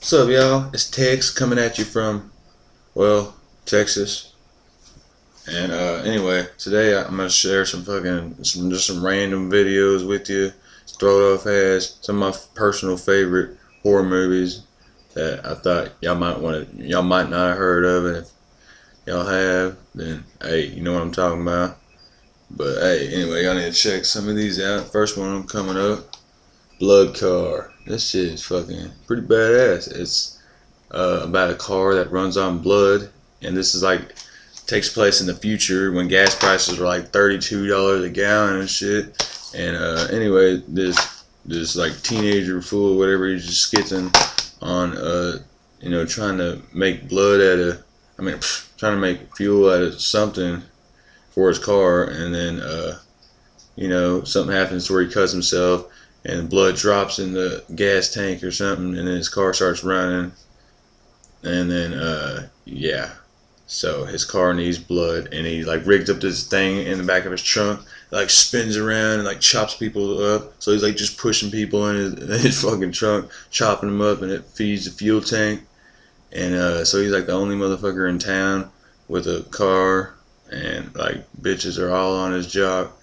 What's up, y'all? It's Tex coming at you from, well, Texas. And anyway, today I'm gonna share some random videos with you. Throw it off as some of my personal favorite horror movies that I thought y'all might not have heard of, and if y'all have, then hey, you know what I'm talking about. But hey, anyway, y'all need to check some of these out. First one coming up, Blood Car. This shit is fucking pretty badass. It's about a car that runs on blood, and this is like takes place in the future when gas prices are like $32 a gallon and shit. And anyway, this like teenager fool, whatever, he just gets in on trying to make blood trying to make fuel out of something for his car, and then something happens where he cuts himself and blood drops in the gas tank or something, and then his car starts running, and then so his car needs blood, and he like rigged up this thing in the back of his trunk, like spins around and like chops people up. So he's like just pushing people in his fucking trunk, chopping them up, and it feeds the fuel tank. And so he's like the only motherfucker in town with a car, and like bitches are all on his jock.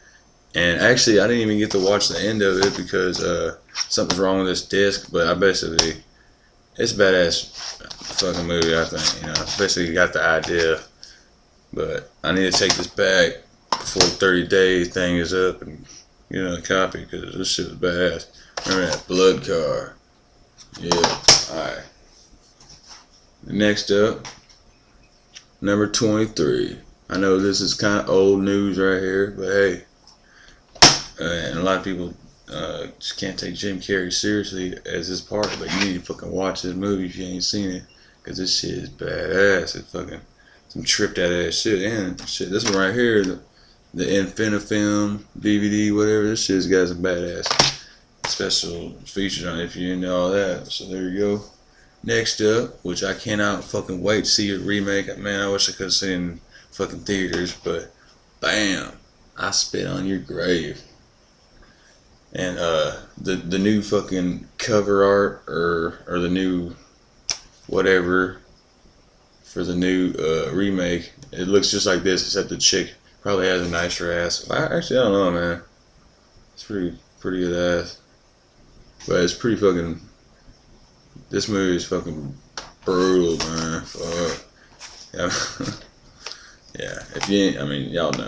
And actually, I didn't even get to watch the end of it because something's wrong with this disc. But it's a badass fucking movie, I think. Basically got the idea. But I need to take this back before the 30-day thing is up and get a copy, because this shit is badass. Remember that Blood Car? Yeah. Alright. Next up, number 23. I know this is kind of old news right here, but hey. And a lot of people just can't take Jim Carrey seriously as his part, but you need to fucking watch this movie if you ain't seen it, because this shit is badass. It's fucking some tripped out ass shit. And shit, this one right here, the Infinifilm DVD, whatever, this shit's got some badass special features on it if you didn't know all that. So there you go. Next up, which I cannot fucking wait to see a remake. Man, I wish I could have seen it in fucking theaters, but bam, I Spit on Your Grave. And the new fucking cover art or the new whatever for the new remake, it looks just like this, except the chick probably has a nicer ass. I don't know, man. It's pretty good ass, but it's pretty fucking. This movie is fucking brutal, man. Fuck. Yeah. If you ain't, y'all know.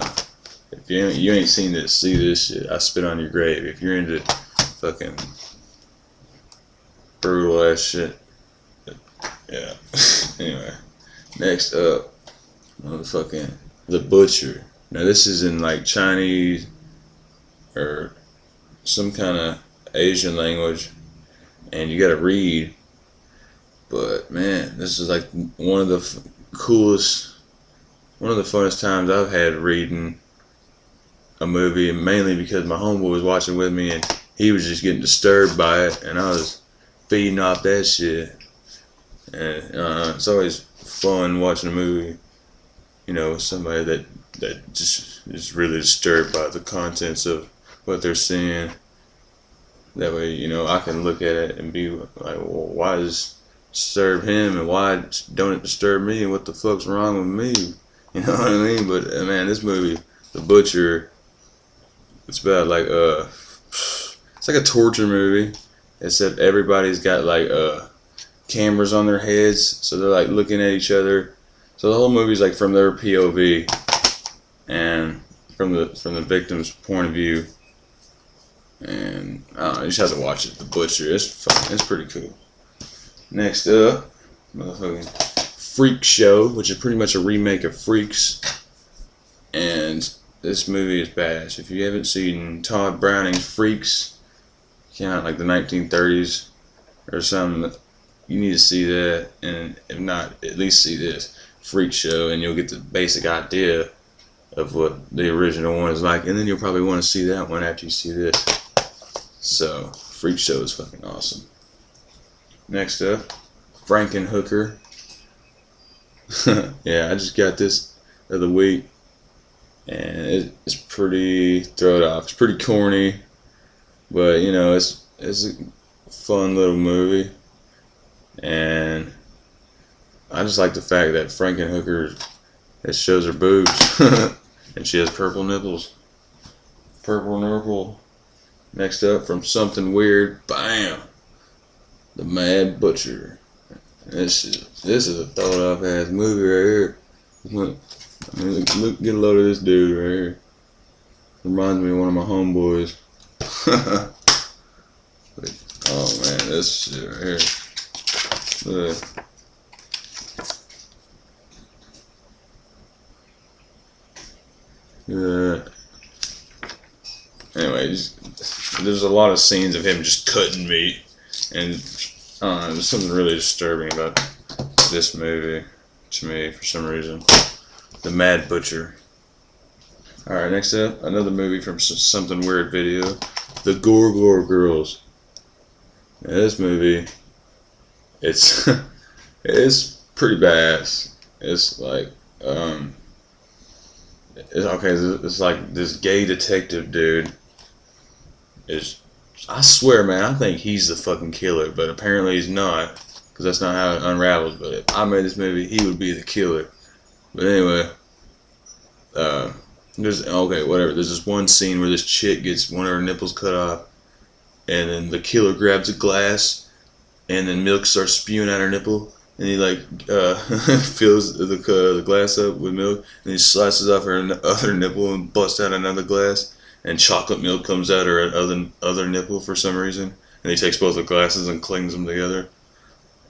If you ain't seen this, see this shit. I Spit on Your Grave. If you're into fucking brutal ass shit, yeah. Anyway, next up, motherfucking The Butcher. Now this is in like Chinese or some kind of Asian language, and you gotta read. But man, this is like one of the funnest times I've had reading a movie, mainly because my homeboy was watching with me and he was just getting disturbed by it, and I was feeding off that shit. And it's always fun watching a movie, with somebody that just is really disturbed by the contents of what they're seeing. That way, I can look at it and be like, well, why does it disturb him, and why don't it disturb me, and what the fuck's wrong with me? You know what I mean? But man, this movie, The Butcher, it's about like it's like a torture movie, except everybody's got like cameras on their heads, so they're like looking at each other. So the whole movie's like from their POV and from the victim's point of view. And I don't know, you just have to watch it. The Butcher, it's fun. It's pretty cool. Next up, motherfucking Freak Show, which is pretty much a remake of Freaks. And this movie is badass. If you haven't seen Todd Browning's Freaks, came out like the 1930s or something, you need to see that. And if not, at least see this Freak Show, and you'll get the basic idea of what the original one is like. And then you'll probably want to see that one after you see this. So, Freak Show is fucking awesome. Next up, Frankenhooker. Yeah, I just got this the other week, and it's pretty throw it off. It's pretty corny, but it's a fun little movie. And I just like the fact that Frankenhooker, it shows her boobs. And she has purple nipples. Purple nipple. Next up, from Something Weird, bam! The Mad Butcher. This is a thought out ass movie right here. Look, look, get a load of this dude right here. Reminds me of one of my homeboys. Oh man, this shit right here. Look. Yeah. Anyway, there's a lot of scenes of him just cutting meat, and there's something really disturbing about this movie to me for some reason. The Mad Butcher. Alright, next up, another movie from Something Weird Video, The Gore Girls. Now, this movie, it's pretty badass. It's like it's like this gay detective dude is, I swear, man, I think he's the fucking killer, but apparently he's not, because that's not how it unravels. But if I made this movie, he would be the killer. But anyway, whatever. There's this one scene where this chick gets one of her nipples cut off, and then the killer grabs a glass, and then milk starts spewing out her nipple, and he like fills the glass up with milk, and he slices off her other nipple and busts out another glass, and chocolate milk comes out her other nipple for some reason, and he takes both the glasses and clings them together.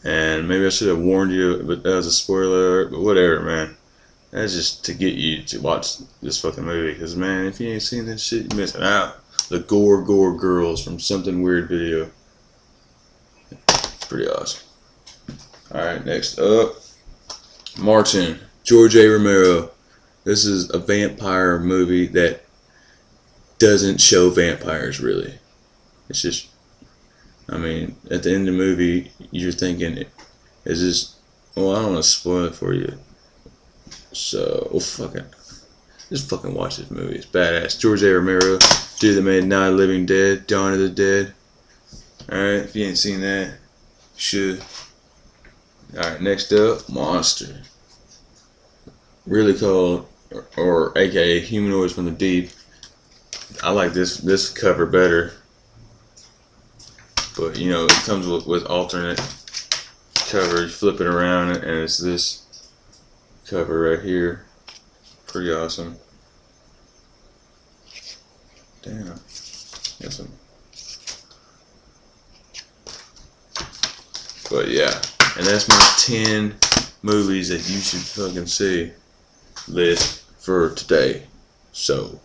And maybe I should have warned you, but that was a spoiler alert. But whatever, man. That's just to get you to watch this fucking movie, because man, if you ain't seen this shit, you're missing out. The Gore Girls from Something Weird Video. Pretty awesome. Alright, next up, Martin, George A. Romero. This is a vampire movie that doesn't show vampires, really. It's just, I mean, at the end of the movie, you're thinking, is this, well, I don't want to spoil it for you. So, well, just fucking watch this movie. It's badass. George A. Romero, dude that made Night of the Living Dead, Dawn of the Dead. Alright, if you ain't seen that, you should. Alright, next up, Monster. Really called, or aka Humanoids from the Deep. I like this cover better. But, you know, it comes with alternate covers. Flip it around, and it's this cover right here. Pretty awesome. Damn. Got some. But yeah. And that's my 10 movies that you should fucking see list for today. So